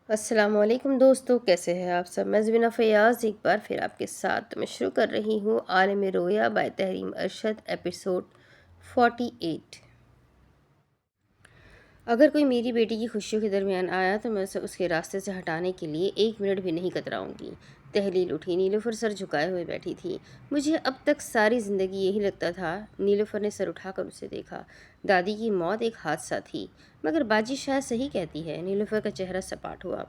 السلام علیکم دوستو، کیسے ہیں آپ سب؟ میں زبینہ فیاض ایک بار پھر آپ کے ساتھ میں شروع کر رہی ہوں عالم رویا بائی تحریم ارشد ایپیسوڈ 48۔ اگر کوئی میری بیٹی کی خوشیوں کے درمیان آیا تو میں اسے اس کے راستے سے ہٹانے کے لیے 1 منٹ بھی نہیں کتراؤں گی۔ تحلیل اٹھی۔ نیلوفر سر جھکائے ہوئے بیٹھی تھی۔ مجھے اب تک ساری زندگی یہی لگتا تھا۔ نیلوفر نے سر اٹھا کر اسے دیکھا۔ دادی کی موت ایک حادثہ تھی، مگر باجی شاید صحیح کہتی ہے۔ نیلوفر کا چہرہ سپاٹ ہوا۔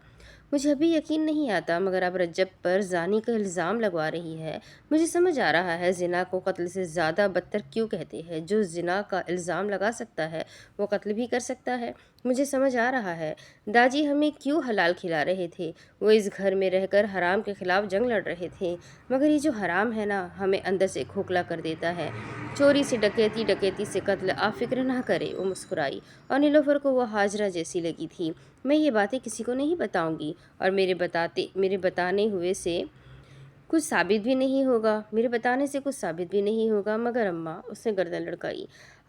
مجھے ابھی یقین نہیں آتا، مگر اب رجب پر زانی کا الزام لگوا رہی ہے۔ مجھے سمجھ آ رہا ہے زنا کو قتل سے زیادہ بدتر کیوں کہتے ہیں۔ جو زنا کا الزام لگا سکتا ہے وہ قتل بھی کر سکتا ہے۔ مجھے سمجھ آ رہا ہے داجی ہمیں کیوں حلال کھلا رہے تھے۔ وہ اس گھر میں رہ کر حرام کے خلاف جنگ لڑ رہے تھے، مگر یہ جو حرام ہے نا، ہمیں اندر سے کھوکھلا کر دیتا ہے۔ چوری سے ڈکیتی، ڈکیتی سے قتل، آپ فکر نہ کرے۔ وہ مسکرائی اور نیلوفر کو وہ ہاجرہ جیسی لگی تھی۔ میں یہ باتیں کسی کو نہیں بتاؤں گی، اور میرے بتانے ہوئے سے کچھ ثابت بھی نہیں ہوگا، میرے بتانے سے کچھ ثابت بھی نہیں ہوگا۔ مگر اماں، اس نے گردن لڑکائی،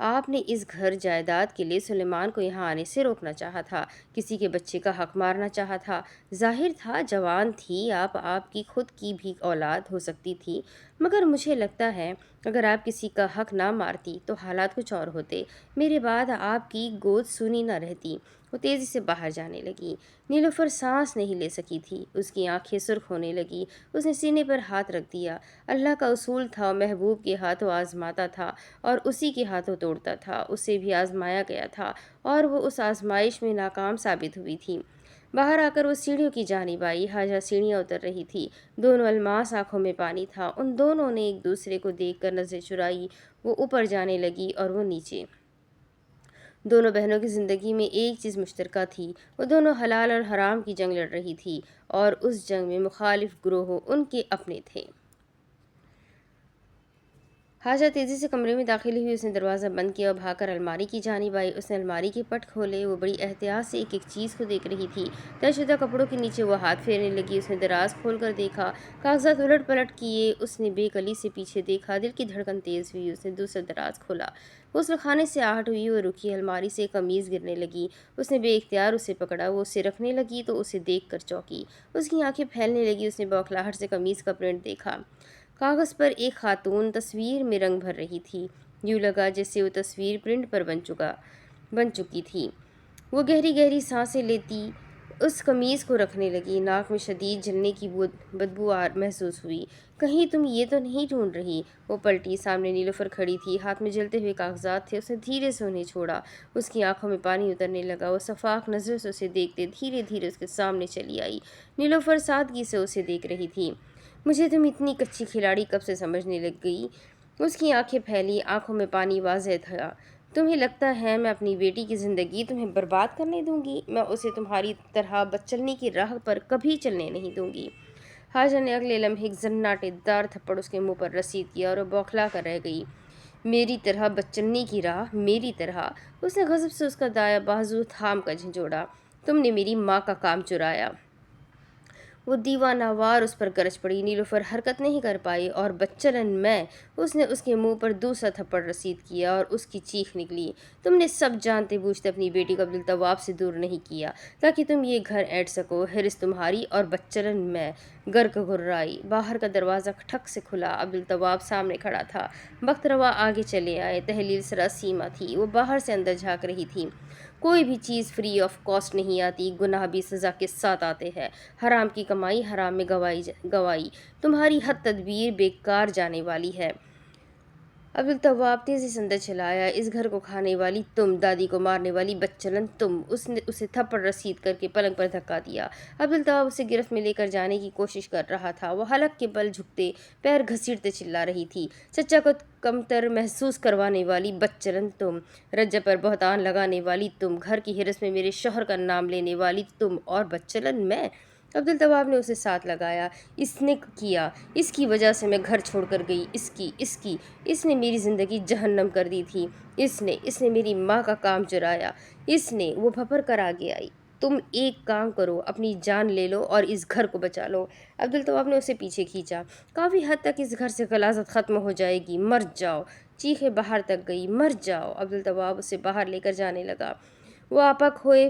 آپ نے اس گھر جائیداد کے لیے سلیمان کو یہاں آنے سے روکنا چاہا تھا، کسی کے بچے کا حق مارنا چاہا تھا۔ ظاہر تھا جوان تھی آپ کی خود کی بھی اولاد ہو سکتی تھی، مگر مجھے لگتا ہے اگر آپ کسی کا حق نہ مارتی تو حالات کچھ اور ہوتے۔ میرے بعد آپ کی گود سونی نہ رہتی۔ وہ تیزی سے باہر جانے لگی۔ نیلوفر سانس نہیں لے سکی تھی، اس کی آنکھیں سرخ ہونے لگی۔ اس نے سینے پر ہاتھ رکھ دیا۔ اللہ کا اصول تھا، محبوب کے ہاتھوں آزماتا تھا اور اسی کے ہاتھوں توڑتا تھا۔ اسے بھی آزمایا گیا تھا اور وہ اس آزمائش میں ناکام ثابت ہوئی تھی۔ باہر آ کر وہ سیڑھیوں کی جانب آئی۔ حاجہ سیڑھیاں اتر رہی تھی۔ دونوں الماس آنکھوں میں پانی تھا۔ ان دونوں نے ایک دوسرے کو دیکھ کر نظریں چرائی۔ وہ اوپر جانے لگی اور وہ نیچے۔ دونوں بہنوں کی زندگی میں ایک چیز مشترکہ تھی، وہ دونوں حلال اور حرام کی جنگ لڑ رہی تھی، اور اس جنگ میں مخالف گروہوں ان کے اپنے تھے۔ حاجہ تیزی سے کمرے میں داخل ہوئی۔ اس نے دروازہ بند کیا اور بھاگ کر الماری کی جانب آئی۔ اس نے الماری کے پٹ کھولے۔ وہ بڑی احتیاط سے ایک ایک چیز کو دیکھ رہی تھی۔ طے شدہ کپڑوں کے نیچے وہ ہاتھ پھیرنے لگی۔ اس نے دراز کھول کر دیکھا، کاغذات الٹ پلٹ کیے۔ اس نے بے کلی سے پیچھے دیکھا، دل کی دھڑکن تیز ہوئی۔ اس نے دوسرا دراز کھولا۔ غسل خانے سے آہٹ ہوئی، وہ رکی۔ الماری سے قمیض گرنے لگی۔ اس نے بے اختیار اسے پکڑا۔ وہ اسے رکھنے لگی تو اسے دیکھ کر چونکی۔ اس کی آنکھیں پھیلنے لگی۔ اس نے بوکھلاہٹ سے قمیض کا پرنٹ دیکھا۔ کاغذ پر ایک خاتون تصویر میں رنگ بھر رہی تھی۔ یوں لگا جیسے وہ تصویر پرنٹ پر بن چکی تھی۔ وہ گہری گہری سانسیں لیتی اس قمیض کو رکھنے لگی۔ ناک میں شدید جلنے کی بدبو محسوس ہوئی۔ کہیں تم یہ تو نہیں ڈھونڈ رہی؟ وہ پلٹی۔ سامنے نیلوفر کھڑی تھی، ہاتھ میں جلتے ہوئے کاغذات تھے۔ اس نے دھیرے سے انہیں چھوڑا۔ اس کی آنکھوں میں پانی اترنے لگا۔ وہ شفاف نظروں سے اسے دیکھتے دھیرے دھیرے اس کے سامنے چلی آئی۔ نیلوفر سادگی سے اسے دیکھ رہی تھی۔ مجھے تم اتنی کچی کھلاڑی کب سے سمجھنے لگ گئی؟ اس کی آنکھیں پھیلی، آنکھوں میں پانی واضح تھا۔ تمہیں لگتا ہے میں اپنی بیٹی کی زندگی تمہیں برباد کرنے دوں گی؟ میں اسے تمہاری طرح بدچلنی کی راہ پر کبھی چلنے نہیں دوں گی۔ حاجہ نے اگلے لمحے ایک زناٹے دار تھپڑ اس کے منہ پر رسید کیا اور وہ بوکھلا کر رہ گئی۔ میری طرح بدچلنی کی راہ؟ میری طرح؟ اس نے غضب سے اس کا دایاں بازو تھام کر جھنجھوڑا۔ تم نے میری ماں کا کام چرایا۔ وہ دیوانہ وار اس پر گرج پڑی۔ نیلوفر حرکت نہیں کر پائی اور بدچلن میں اس نے اس کے منہ پر دوسرا تھپڑ رسید کیا اور اس کی چیخ نکلی، تم نے سب جانتے بوجھتے اپنی بیٹی کو عبدالتواب سے دور نہیں کیا تاکہ تم یہ گھر اینٹ سکو۔ حرص تمہاری اور بدچلن میں گرک گھررائی۔ باہر کا دروازہ ٹھک سے کھلا۔ عبدالتواب سامنے کھڑا تھا۔ بخت روا آگے چلے آئے۔ تحلیل سراسیمہ تھی۔ وہ باہر سے اندر جھانک رہی تھی۔ کوئی بھی چیز فری آف کاسٹ نہیں آتی، گناہ بھی سزا کے ساتھ آتے ہیں۔ حرام کی کمائی حرام میں گوائی۔ تمہاری ہر تدبیر بیکار جانے والی ہے۔ عبدالتواب تیزی سے اندر چلا آیا۔ اس گھر کو کھانے والی تم، دادی کو مارنے والی بدچلن تم۔ اس نے اسے تھپڑ رسید کر کے پلنگ پر دھکا دیا۔ عبدالتواب اسے گرفت میں لے کر جانے کی کوشش کر رہا تھا۔ وہ حلق کے بل جھکتے، پیر گھسیٹتے چلا رہی تھی، چچا کو کمتر محسوس کروانے والی بدچلن تم، رجب پر بہتان لگانے والی تم، گھر کی حرص میں میرے شوہر کا نام لینے والی تم، اور بدچلن میں۔ عبدالتواب نے اسے ساتھ لگایا۔ اس نے کیا، اس کی وجہ سے میں گھر چھوڑ کر گئی، اس نے میری زندگی جہنم کر دی تھی، اس نے میری ماں کا کام چرایا، وہ بھپر کر آگے آئی۔ تم ایک کام کرو، اپنی جان لے لو اور اس گھر کو بچا لو۔ عبدالتواب نے اسے پیچھے کھینچا۔ کافی حد تک اس گھر سے غلاظت ختم ہو جائے گی، مر جاؤ۔ چیخیں باہر تک گئی، مر جاؤ۔ عبدالتواب اسے باہر لے کر جانے لگا۔ وہ آپا کھوئے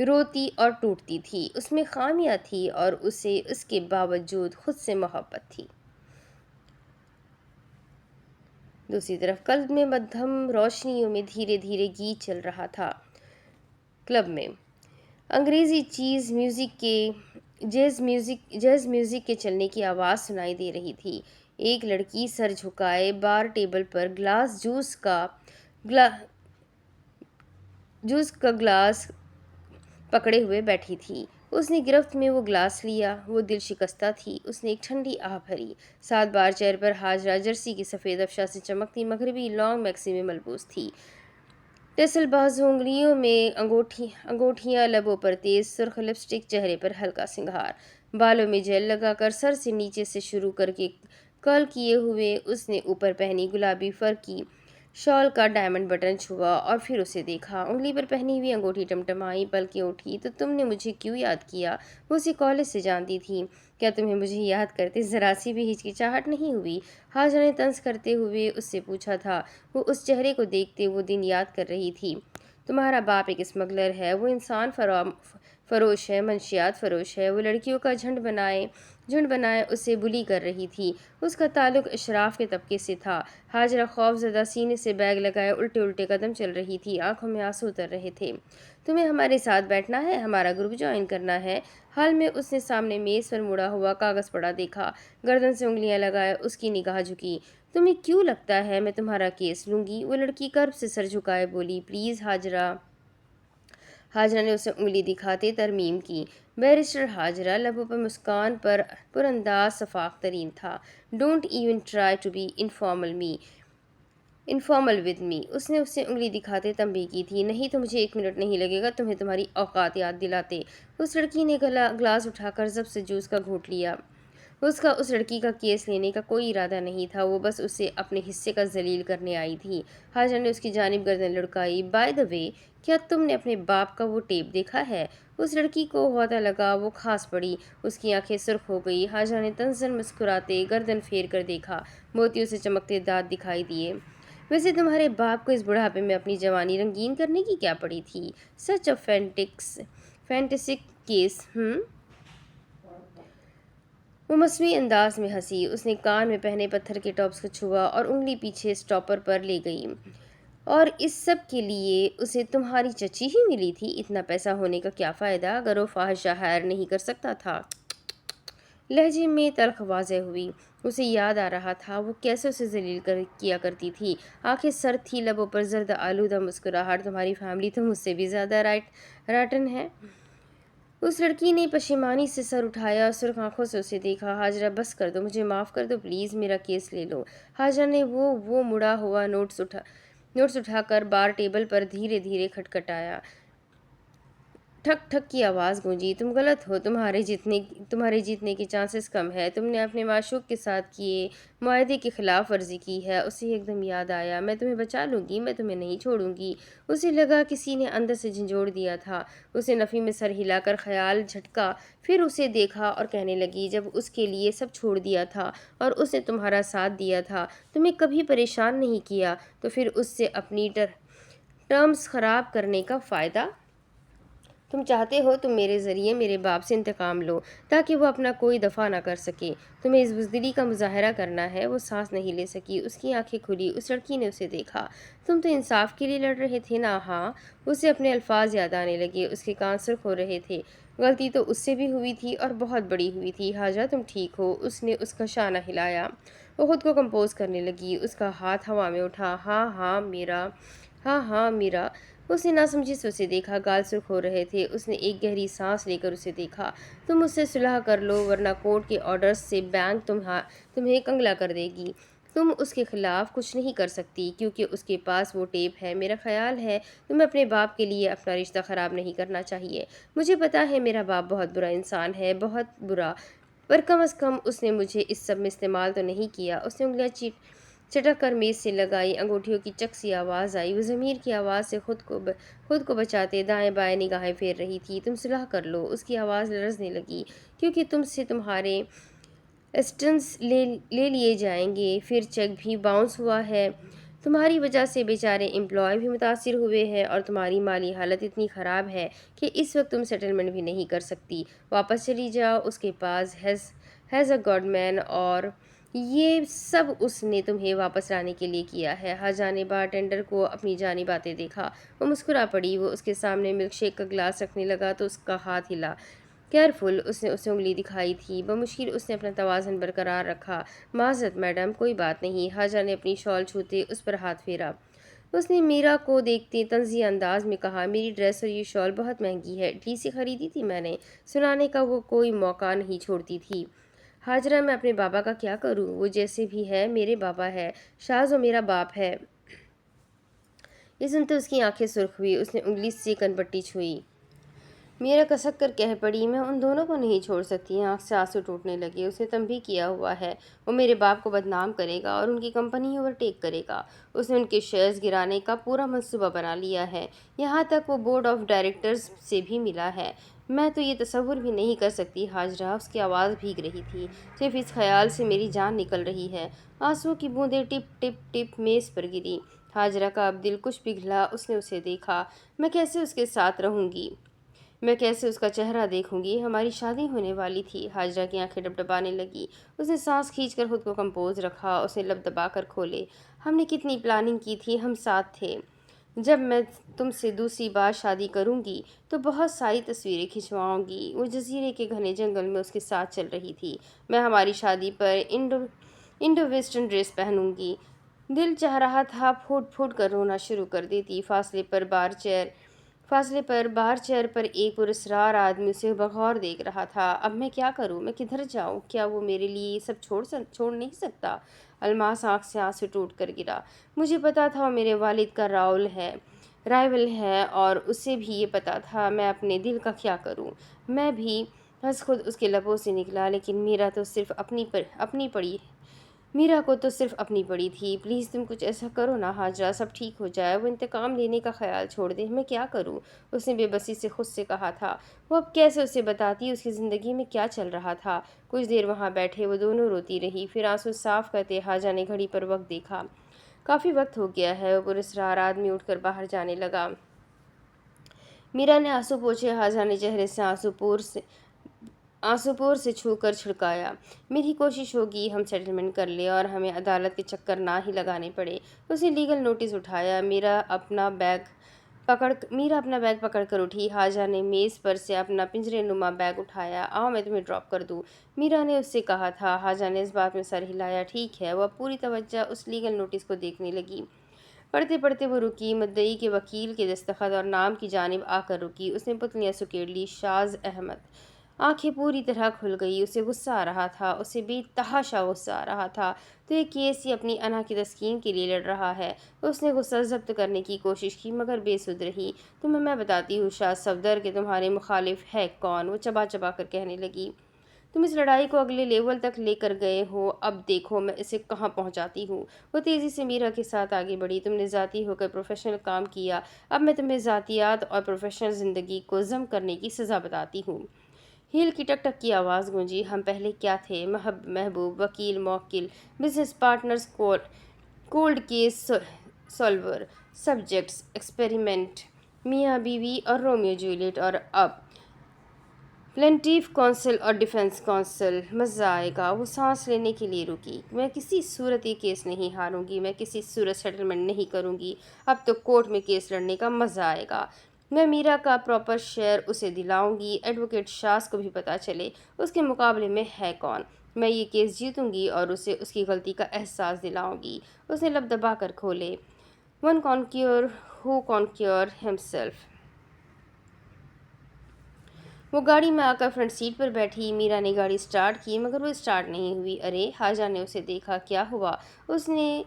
روتی اور ٹوٹتی تھی، اس میں خامیاں تھی اور اسے اس کے باوجود خود سے محبت تھی۔ دوسری طرف قلب میں مدھم روشنیوں میں دھیرے دھیرے گیت چل رہا تھا۔ کلب میں انگریزی جیز میوزک کے چلنے کی آواز سنائی دے رہی تھی۔ ایک لڑکی سر جھکائے بار ٹیبل پر جوس کا گلاس پکڑے ہوئے بیٹھی تھی۔ اس نے گرفت میں وہ گلاس لیا، وہ دل شکستہ تھی۔ اس نے ایک ٹھنڈی آہ بھری۔ 7 بار چہرے پر حاجرہ جرسی کی سفید افشاء سے چمکتی مغربی لانگ میکسی میں ملبوس تھی۔ ٹیسل بازو، انگلیوں میں انگوٹھیاں، لبوں پر تیز سرخ لپسٹک، چہرے پر ہلکا سنگھار، بالوں میں جیل لگا کر سر سے نیچے سے شروع کر کے کرل کیے ہوئے اس نے اوپر پہنی گلابی فر کی شال کا ڈائمنڈ بٹن چھوا اور پھر اسے دیکھا۔ انگلی پر پہنی ہوئی انگوٹھی ٹمٹمائی، پلکیں اٹھی۔ تو تم نے مجھے کیوں یاد کیا؟ وہ اسے کالج سے جانتی تھی۔ کیا تمہیں مجھے یاد کرتے ذرا سی بھی ہچکچاہٹ نہیں ہوئی؟ حاجرہ نے طنز کرتے ہوئے اس سے پوچھا تھا۔ وہ اس چہرے کو دیکھتے وہ دن یاد کر رہی تھی۔ تمہارا باپ ایک اسمگلر ہے، وہ انسان فروش ہے، منشیات فروش ہے۔ وہ لڑکیوں کا جھنڈ بنائے اسے بلی کر رہی تھی۔ اس کا تعلق اشراف کے طبقے سے تھا۔ حاجرہ خوف زدہ سینے سے بیگ لگائے الٹے قدم چل رہی تھی، آنکھوں میں آنسو اتر رہے تھے۔ تمہیں ہمارے ساتھ بیٹھنا ہے، ہمارا گروپ جوائن کرنا ہے؟ حال میں اس نے سامنے میز پر مڑا ہوا کاغذ پڑا دیکھا، گردن سے انگلیاں لگائے اس کی نگاہ جھکی۔ تمہیں کیوں لگتا ہے میں تمہارا کیس لوں گی؟ وہ لڑکی کرب سے سر جھکائے بولی۔ پلیز حاجرہ۔ حاجرہ نے اسے انگلی دکھاتے ترمیم کی۔ بیرسٹر حاجرہ، لبوں پر مسکان پر انداز شفاف ترین تھا۔ Don't even try to be informal with me. اس نے اسے انگلی دکھاتے تنبیہ کی تھی۔ نہیں تو مجھے 1 منٹ نہیں لگے گا تمہیں تمہاری اوقات یاد دلاتے۔ اس لڑکی نے گلاس اٹھا کر ضبط سے جوس کا گھونٹ لیا۔ اس کا اس لڑکی کا کیس لینے کا کوئی ارادہ نہیں تھا، وہ بس اسے اپنے حصے کا ذلیل کرنے آئی تھی۔ حاجرہ نے اس کی جانب گردن لڑکائی۔ بائی دی وے، کیا تم نے اپنے باپ کا وہ ٹیپ دیکھا ہے؟ اس لڑکی کو ہوتا لگا وہ کھانس پڑی، اس کی آنکھیں سرخ ہو گئی۔ حاجرہ نے طنزاً مسکراتے گردن پھیر کر دیکھا، موتیوں سے چمکتے دانت دکھائی دیے۔ ویسے تمہارے باپ کو اس بڑھاپے میں اپنی جوانی رنگین کرنے کی کیا پڑی تھی؟ سچ اے فینٹیسک کیس، وہ مصنوعی انداز میں ہنسی۔ اس نے کان میں پہنے پتھر کے ٹاپس کو چھوا اور انگلی پیچھے اسٹاپر پر لے گئی۔ اور اس سب کے لیے اسے تمہاری چچی ہی ملی تھی؟ اتنا پیسہ ہونے کا کیا فائدہ اگر وہ فاحشہ ہائر نہیں کر سکتا تھا؟ لہجے میں تلخ واضح ہوئی۔ اسے یاد آ رہا تھا وہ کیسے اسے ذلیل کیا کرتی تھی۔ آنکھیں سرد تھی، لبوں پر زرد آلودہ مسکراہٹ۔ تمہاری فیملی تو مجھ سے بھی زیادہ راٹن ہے۔ اس لڑکی نے پشیمانی سے سر اٹھایا اور سرخ آنکھوں سے اسے دیکھا۔ حاجرہ بس کر دو، مجھے معاف کر دو پلیز، میرا کیس لے لو۔ حاجرہ نے وہ مڑا ہوا نوٹس اٹھا کر بار ٹیبل پر دھیرے دھیرے کھٹکھٹایا۔ ٹھک ٹھک کی آواز گونجی۔ تم غلط ہو، تمہارے جیتنے کے چانسز کم ہے۔ تم نے اپنے معشوق کے ساتھ کیے معاہدے کی خلاف ورزی کی ہے۔ اسے ایک دم یاد آیا، میں تمہیں بچا لوں گی، میں تمہیں نہیں چھوڑوں گی۔ اسے لگا کسی نے اندر سے جھنجھوڑ دیا تھا۔ اسے نفی میں سر ہلا کر خیال جھٹکا، پھر اسے دیکھا اور کہنے لگی، جب اس کے لیے سب چھوڑ دیا تھا اور اس نے تمہارا ساتھ دیا تھا، تمہیں کبھی پریشان نہیں کیا، تو پھر اس سے اپنی ٹرمز خراب کرنے کا فائدہ؟ تم چاہتے ہو تم میرے ذریعے میرے باپ سے انتقام لو تاکہ وہ اپنا کوئی دفاع نہ کر سکے۔ تمہیں اس بزدلی کا مظاہرہ کرنا ہے۔ وہ سانس نہیں لے سکی، اس کی آنکھیں کھلی۔ اس لڑکی نے اسے دیکھا۔ تم تو انصاف کے لیے لڑ رہے تھے نا؟ ہاں۔ اسے اپنے الفاظ یاد آنے لگے، اس کے کان سرخ ہو رہے تھے۔ غلطی تو اس سے بھی ہوئی تھی اور بہت بڑی ہوئی تھی۔ حاجرہ تم ٹھیک ہو؟ اس نے اس کا شانہ ہلایا۔ وہ خود کو کمپوز کرنے لگی، اس کا ہاتھ ہوا میں اٹھا۔ ہاں میرا۔ اس نے ناسمجھی سے اسے دیکھا، گال سرخ ہو رہے تھے۔ اس نے ایک گہری سانس لے کر اسے دیکھا۔ تم مجھ سے صلح کر لو ورنہ کورٹ کے آرڈرز سے بینک تمہیں کنگلا کر دے گی۔ تم اس کے خلاف کچھ نہیں کر سکتی کیونکہ اس کے پاس وہ ٹیپ ہے۔ میرا خیال ہے تمہیں اپنے باپ کے لیے اپنا رشتہ خراب نہیں کرنا چاہیے۔ مجھے پتا ہے میرا باپ بہت برا انسان ہے، بہت برا، پر کم از کم اس نے مجھے اس سب میں استعمال تو نہیں کیا۔ اس نے انگلیاں چٹک کر میز سے لگائی، انگوٹھیوں کی چک سی آواز آئی۔ وہ ضمیر کی آواز سے خود کو بچاتے دائیں بائیں نگاہیں پھیر رہی تھی۔ تم صلح کر لو۔ اس کی آواز لرزنے لگی، کیونکہ تم سے تمہارے اسٹنس لے لیے جائیں گے، پھر چیک بھی باؤنس ہوا ہے۔ تمہاری وجہ سے بیچارے امپلائی بھی متاثر ہوئے ہیں اور تمہاری مالی حالت اتنی خراب ہے کہ اس وقت تم سیٹلمنٹ بھی نہیں کر سکتی۔ واپس چلی جاؤ، اس کے پاس ہیز اے گاڈ مین، اور یہ سب اس نے تمہیں واپس لانے کے لیے کیا ہے۔ حاجہ نے بارٹینڈر کو اپنی جانب آتے دیکھا۔ وہ مسکرا پڑی۔ وہ اس کے سامنے ملک شیک کا گلاس رکھنے لگا تو اس کا ہاتھ ہلا۔ کیئرفل، اس نے اسے انگلی دکھائی تھی۔ بمشکل اس نے اپنا توازن برقرار رکھا۔ معذرت میڈم، کوئی بات نہیں۔ حاجہ نے اپنی شال چھوتے اس پر ہاتھ پھیرا۔ اس نے میرا کو دیکھتے طنزیہ انداز میں کہا، میری ڈریس اور یہ شال بہت مہنگی ہے، اٹلی سے خریدی تھی میں نے۔ سنانے کا وہ کوئی موقع نہیں چھوڑتی تھی۔ ہاجرہ، میں اپنے بابا کا کیا کروں؟ وہ جیسے بھی ہے میرے بابا ہے، شاز وہ میرا باپ ہے۔ یہ سنتے اس کی آنکھیں سرخ ہوئی۔ اس نے انگلی سے کن پٹی چھوئی۔ میرا کسک کر کہہ پڑی، میں ان دونوں کو نہیں چھوڑ سکتی۔ آنکھ سے آنسو ٹوٹنے لگے۔ اس نے تنبیہ کیا ہوا ہے، وہ میرے باپ کو بدنام کرے گا اور ان کی کمپنی اوورٹیک کرے گا۔ اس نے ان کے شیئرز گرانے کا پورا منصوبہ بنا لیا ہے، یہاں تک وہ بورڈ آف ڈائریکٹرز سے بھی ملا ہے۔ میں تو یہ تصور بھی نہیں کر سکتی ہاجرہ۔ اس کی آواز بھیگ رہی تھی۔ صرف اس خیال سے میری جان نکل رہی ہے۔ آنسوؤں کی بوندیں ٹپ ٹپ ٹپ میز پر گری۔ ہاجرہ کا اب دل کچھ پگھلا۔ اس نے اسے دیکھا۔ میں کیسے اس کے ساتھ رہوں گی؟ میں کیسے اس کا چہرہ دیکھوں گی؟ ہماری شادی ہونے والی تھی۔ ہاجرہ کی آنکھیں ڈبڈبانے لگی۔ اس نے سانس کھینچ کر خود کو کمپوز رکھا۔ اس نے لب دبا کر کھولے۔ ہم نے کتنی پلاننگ کی تھی، ہم ساتھ تھے۔ جب میں تم سے دوسری بار شادی کروں گی تو بہت ساری تصویریں کھنچواؤں گی۔ وہ جزیرے کے گھنے جنگل میں اس کے ساتھ چل رہی تھی۔ میں ہماری شادی پر انڈو ویسٹرن ڈریس پہنوں گی۔ دل چاہ رہا تھا پھوٹ پھوٹ کر رونا شروع کر دیتی۔ فاصلے پر بار چیئر پر ایک پراسرار آدمی اسے بغور دیکھ رہا تھا۔ اب میں کیا کروں؟ میں کدھر جاؤں؟ کیا وہ میرے لیے یہ سب چھوڑ نہیں سکتا؟ الماس آنکھ سے آنسو ٹوٹ کر گرا۔ مجھے پتا تھا وہ میرے والد کا رائیول ہے اور اسے بھی یہ پتا تھا میں اپنے دل کا کیا کروں۔ میں بھی بس خود اس کے لبوں سے نکلا، لیکن میرا کو تو صرف اپنی پڑی تھی۔ پلیز تم کچھ ایسا کرو نا ہاجرہ، سب ٹھیک ہو جائے۔ وہ انتقام لینے کا خیال چھوڑ دے۔ میں کیا کروں؟ اس نے بے بسی سے خود سے کہا تھا۔ وہ اب کیسے اسے بتاتی اس کی زندگی میں کیا چل رہا تھا؟ کچھ دیر وہاں بیٹھے وہ دونوں روتی رہی۔ پھر آنسو صاف کرتے حاجہ نے گھڑی پر وقت دیکھا۔ کافی وقت ہو گیا ہے۔ وہ پراسرار آدمی اٹھ کر باہر جانے لگا۔ میرا نے آنسو پوچھے۔ حاجہ نے چہرے سے آنسو پور سے چھو کر چھڑکایا۔ میری کوشش ہوگی ہم سیٹلمنٹ کر لیں اور ہمیں عدالت کے چکر نہ ہی لگانے پڑے۔ اس نے لیگل نوٹس اٹھایا۔ میرا اپنا بیگ پکڑ کر اٹھی۔ حاجہ نے میز پر سے اپنا پنجرے نما بیگ اٹھایا۔ آؤ میں تمہیں ڈراپ کر دوں، میرا نے اس سے کہا تھا۔ حاجہ نے اس بات میں سر ہلایا۔ ٹھیک ہے۔ وہ اب پوری توجہ اس لیگل نوٹس کو دیکھنے لگی۔ پڑھتے پڑھتے وہ رکی۔ مدعی کے وکیل کے دستخط اور نام کی جانب آ کر رکی۔ اس نے پتلیاں سکیڑ لی۔ شاز احمد۔ آنکھیں پوری طرح کھل گئی۔ اسے غصہ آ رہا تھا، اسے بے تحاشا غصہ آ رہا تھا۔ تو یہ کیس یہ اپنی انا کی تسکین کے لیے لڑ رہا ہے۔ اس نے غصہ ضبط کرنے کی کوشش کی مگر بے سود رہی۔ تمہیں میں بتاتی ہوں شاز صفدر کہ تمہارے مخالف ہے کون، وہ چبا چبا کر کہنے لگی۔ تم اس لڑائی کو اگلے لیول تک لے کر گئے ہو، اب دیکھو میں اسے کہاں پہنچاتی ہوں۔ وہ تیزی سے میرا کے ساتھ آگے بڑھی۔ تم نے ذاتی ہو کر پروفیشنل کام کیا، اب میں تمہیں ذاتیات اور پروفیشنل زندگی کو ضم کرنے کی سزا بتاتی ہوں۔ ہیل کی ٹک ٹک کی آواز گونجی۔ ہم پہلے کیا تھے؟ محبوب، وکیل، موکل، business partners, cold case solver, subjects, experiment, میاں بیوی اور رومیو جولیٹ، اور اب پلینٹیف کونسل اور ڈیفنس کونسل۔ مزہ آئے گا۔ وہ سانس لینے کے لیے رکی۔ میں کسی صورت یہ کیس نہیں ہاروں گی، میں کسی صورت سیٹلمنٹ نہیں کروں گی۔ اب تو کورٹ میں کیس لڑنے کا مزہ آئے گا۔ میں میرا کا پراپر شیئر اسے دلاؤں گی۔ ایڈوکیٹ شاز کو بھی پتہ چلے اس کے مقابلے میں ہے کون۔ میں یہ کیس جیتوں گی اور اسے اس کی غلطی کا احساس دلاؤں گی۔ اس نے لب دبا کر کھولے۔ ون کانکیور ہو کانکیور ہمسیلف۔ وہ گاڑی میں آ کر فرنٹ سیٹ پر بیٹھی۔ میرا نے گاڑی سٹارٹ کی مگر وہ سٹارٹ نہیں ہوئی۔ ارے! حاجہ نے اسے دیکھا۔ کیا ہوا؟ اس نے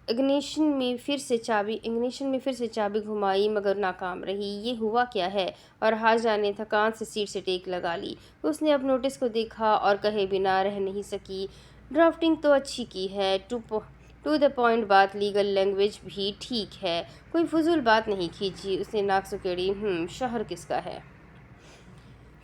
اگنیشن میں پھر سے چابی گھمائی مگر ناکام رہی۔ یہ ہوا کیا ہے؟ اور حاجہ نے تھکان سے سیٹ سے ٹیک لگا لی۔ اس نے اب نوٹس کو دیکھا اور کہے بنا رہ نہیں سکی۔ ڈرافٹنگ تو اچھی کی ہے، ٹو دا پوائنٹ بات، لیگل لینگویج بھی ٹھیک ہے، کوئی فضول بات نہیں کھینچی۔ اس نے ناک سکیڑی۔ شوہر کس کا ہے؟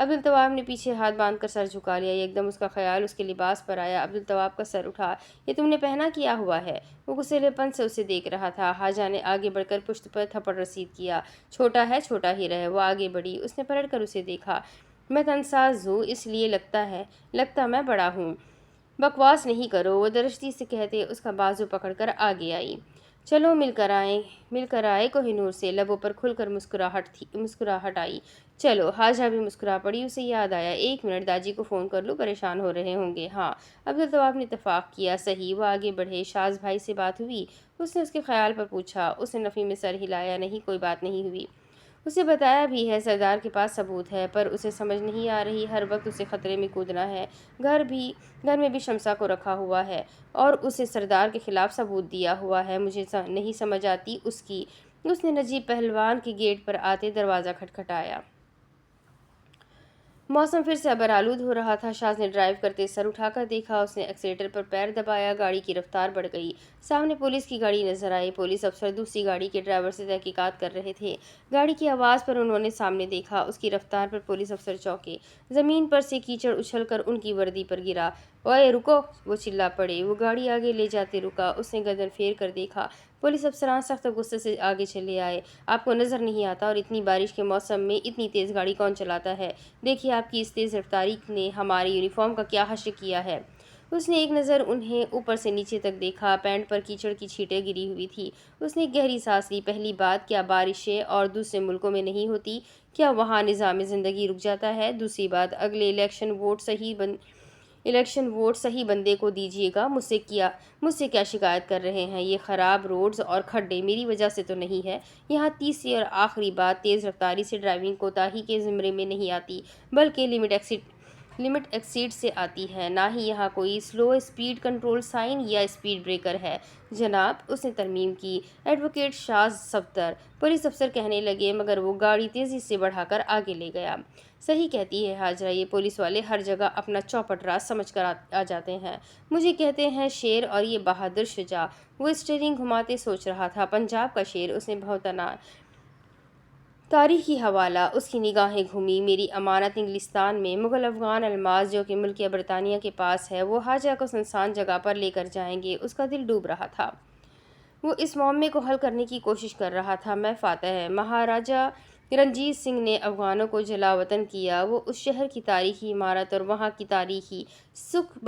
عبدالطواب نے پیچھے ہاتھ باندھ کر سر جھکا لیا۔ ایک دم اس کا خیال اس کے لباس پر آیا۔ عبدالطواب کا سر اٹھا۔ یہ تم نے پہنا کیا ہوا ہے؟ وہ غصیلے پن سے اسے دیکھ رہا تھا۔ حاجہ نے آگے بڑھ کر پشت پر تھپڑ رسید کیا۔ چھوٹا ہے، چھوٹا ہی رہے۔ وہ آگے بڑھی۔ اس نے پلٹ کر اسے دیکھا۔ میں تنساز ہوں، اس لیے لگتا میں بڑا ہوں۔ بکواس نہیں کرو، وہ درشتی سے کہتے اس کا بازو پکڑ کر آگے آئی۔ چلو مل کر آئے کوہ نور سے۔ لبوں پر کھل کر مسکراہٹ آئی۔ چلو۔ حاجہ بھی مسکرا پڑی۔ اسے یاد آیا، 1 منٹ داجی کو فون کر لوں، پریشان ہو رہے ہوں گے۔ ہاں۔ عبدالطواب نے اتفاق کیا۔ صحیح۔ وہ آگے بڑھے۔ شاز بھائی سے بات ہوئی؟ اس نے اس کے خیال پر پوچھا۔ اس نے نفی میں سر ہلایا۔ نہیں، کوئی بات نہیں ہوئی۔ اسے بتایا بھی ہے، سردار کے پاس ثبوت ہے، پر اسے سمجھ نہیں آ رہی۔ ہر وقت اسے خطرے میں کودنا ہے۔ گھر میں بھی شمسا کو رکھا ہوا ہے اور اسے سردار کے خلاف ثبوت دیا ہوا ہے۔ مجھے نہیں سمجھ آتی اس کی۔ اس نے نجیب پہلوان کے گیٹ پر آتے دروازہ کھٹکھٹایا۔ موسم پھر سے ابر آلود ہو رہا تھا۔ شاز نے ڈرائیو کرتے سر اٹھا کر دیکھا۔ اس نے ایکسیلیٹر پر پیر دبایا۔ گاڑی کی رفتار بڑھ گئی۔ سامنے پولیس کی گاڑی نظر آئی۔ پولیس افسر دوسری گاڑی کے ڈرائیور سے تحقیقات کر رہے تھے۔ گاڑی کی آواز پر انہوں نے سامنے دیکھا۔ اس کی رفتار پر پولیس افسر چونکے۔ زمین پر سے کیچڑ اچھل کر ان کی وردی پر گرا۔ اوئے رکو! وہ چلا پڑے۔ وہ گاڑی آگے لے جاتے رکا۔ اس نے گردن پھیر کر دیکھا۔ پولیس افسران سخت غصے سے آگے چلے آئے۔ آپ کو نظر نہیں آتا؟ اور اتنی بارش کے موسم میں اتنی تیز گاڑی کون چلاتا ہے؟ دیکھیے آپ کی اس تیز رفتاری نے ہمارے یونیفارم کا کیا حشر کیا ہے۔ اس نے ایک نظر انہیں اوپر سے نیچے تک دیکھا۔ پینٹ پر کیچڑ کی چھینٹیں گری ہوئی تھی۔ اس نے ایک گہری سانس لی۔ پہلی بات، کیا بارشیں اور دوسرے ملکوں میں نہیں ہوتی؟ کیا وہاں نظام زندگی رک جاتا ہے؟ دوسری بات، اگلے الیکشن ووٹ صحیح بندے کو دیجیے گا۔ مجھ سے کیا شکایت کر رہے ہیں؟ یہ خراب روڈز اور کھڈے میری وجہ سے تو نہیں ہے۔ یہاں تیسری اور آخری بات، تیز رفتاری سے ڈرائیونگ کوتاہی کے زمرے میں نہیں آتی، بلکہ لمٹ ایکسیڈ سے آتی ہے۔ نہ ہی یہاں کوئی سلو اسپیڈ کنٹرول سائن یا اسپیڈ بریکر ہے۔ جناب، اس نے ترمیم کی۔ ایڈوکیٹ شاز صفدر، پولیس افسر کہنے لگے، مگر وہ گاڑی تیزی سے بڑھا کر آگے لے گیا۔ صحیح کہتی ہے حاجرہ، یہ پولیس والے ہر جگہ اپنا چوپٹ راز سمجھ کر آ جاتے ہیں۔ مجھے کہتے ہیں شیر اور یہ بہادر شجاع۔ وہ اسٹیئرنگ گھماتے سوچ رہا تھا۔ پنجاب کا شیر، اس نے بہتانہ تاریخی حوالہ۔ اس کی نگاہیں گھومی۔ میری امانت انگلستان میں مغل افغان الماس جو کہ ملکہ برطانیہ کے پاس ہے، وہ حاجہ کو سنسان جگہ پر لے کر جائیں گے۔ اس کا دل ڈوب رہا تھا۔ وہ اس معمے کو حل کرنے کی کوشش کر رہا تھا۔ میں فاتح مہاراجہ رنجیت سنگھ نے افغانوں کو جلا وطن کیا۔ وہ اس شہر کی تاریخی عمارت اور وہاں کی تاریخی سکھ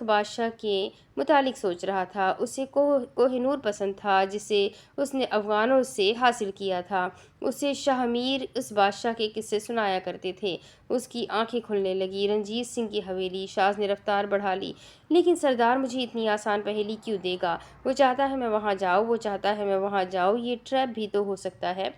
بادشاہ کے متعلق سوچ رہا تھا۔ اسے کوہ نور پسند تھا جسے اس نے افغانوں سے حاصل کیا تھا۔ اسے شاہ میر اس بادشاہ کے قصے سنایا کرتے تھے۔ اس کی آنکھیں کھلنے لگیں۔ رنجیت سنگھ کی حویلی۔ شاز نے رفتار بڑھا لی۔ لیکن سردار مجھے اتنی آسان پہیلی کیوں دے گا؟ وہ چاہتا ہے میں وہاں جاؤں۔ یہ ٹریپ بھی تو ہو سکتا ہے۔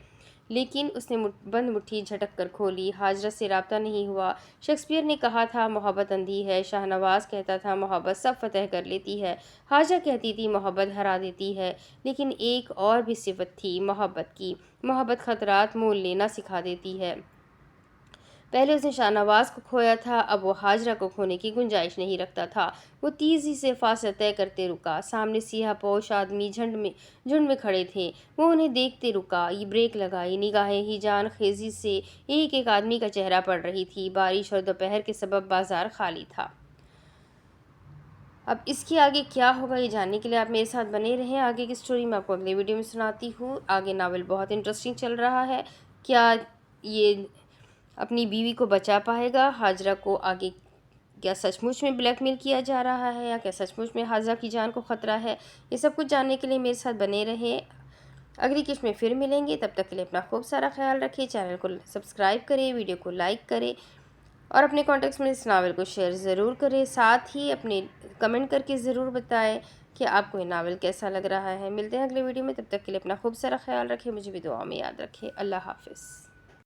لیکن اس نے بند مٹھی جھٹک کر کھولی۔ حاجرہ سے رابطہ نہیں ہوا۔ شیکسپیئر نے کہا تھا محبت اندھی ہے۔ شاہ نواز کہتا تھا محبت سب فتح کر لیتی ہے۔ حاجہ کہتی تھی محبت ہرا دیتی ہے۔ لیکن ایک اور بھی صفت تھی محبت کی۔ محبت خطرات مول لینا سکھا دیتی ہے۔ پہلے اس نے شاہ نواز کو کھویا تھا، اب وہ حاجرہ کو کھونے کی گنجائش نہیں رکھتا تھا۔ وہ تیزی سے فاصلہ طے کرتے رکا۔ سامنے سیاہ پوش آدمی جھنڈ میں کھڑے تھے۔ وہ انہیں دیکھتے رکا۔ یہ بریک لگائی۔ نگاہیں ہی جان خیزی سے ایک ایک آدمی کا چہرہ پڑ رہی تھی۔ بارش اور دوپہر کے سبب بازار خالی تھا۔ اب اس کے آگے کیا ہوگا یہ جاننے کے لیے آپ میرے ساتھ بنے رہیں۔ آگے کی سٹوری میں آپ کو اگلے ویڈیو میں سناتی ہوں۔ آگے ناول بہت انٹرسٹنگ چل رہا ہے۔ کیا یہ اپنی بیوی کو بچا پائے گا؟ حاجرہ کو آگے کیا سچ مچ میں بلیک میل کیا جا رہا ہے یا کیا سچ مچ میں حاجرہ کی جان کو خطرہ ہے؟ یہ سب کچھ جاننے کے لیے میرے ساتھ بنے رہیں۔ اگلی قسط میں پھر ملیں گے۔ تب تک کے لیے اپنا خوب سارا خیال رکھیں۔ چینل کو سبسکرائب کریں، ویڈیو کو لائک کریں اور اپنے کانٹیکٹس میں اس ناول کو شیئر ضرور کریں۔ ساتھ ہی اپنے کمنٹ کر کے ضرور بتائیں کہ آپ کو یہ ناول کیسا لگ رہا ہے۔ ملتے ہیں اگلے ویڈیو میں، تب تک کے لیے اپنا خوب سارا خیال رکھیں۔ مجھے بھی دعا میں یاد رکھیں۔ اللہ حافظ۔